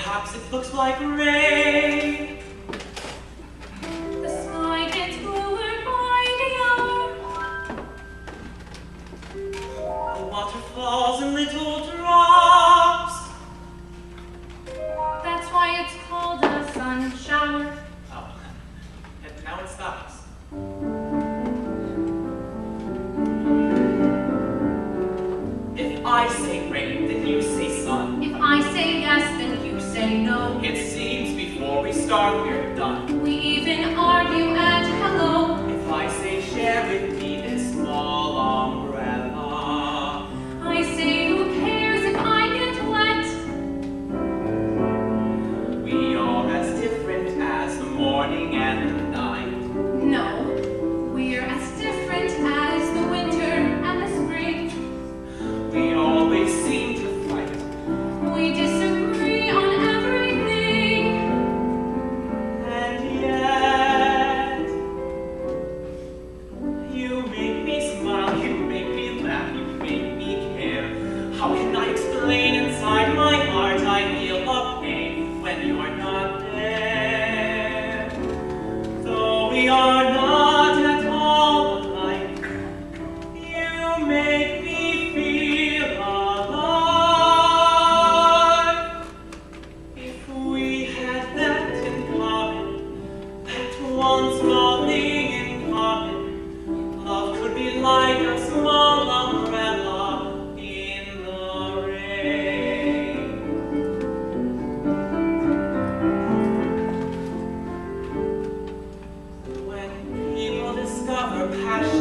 perhaps it looks like rain. The sky gets bluer by the hour. The water falls in little drops. That's why it's called a sun shower. Oh, and now it stops. If I say rain, then you say sun. If I say yes, then you say no. It seems before we start, we're done. We even argue at hello. If I say share with me this small umbrella, I say who cares if I get wet. we are as different as the morning and the night. No, we're as different as the winter and the spring. We always seem to fight. We disagree on everything. And yet, you make me smile, you make me laugh, you make me care. How can I explain inside my heart I feel a pain when you're not there? Though we are not at all alike, you make me feel alive. If we had that in common, that one small thing in common, love could be like a small umbrella in the rain. When people discover passion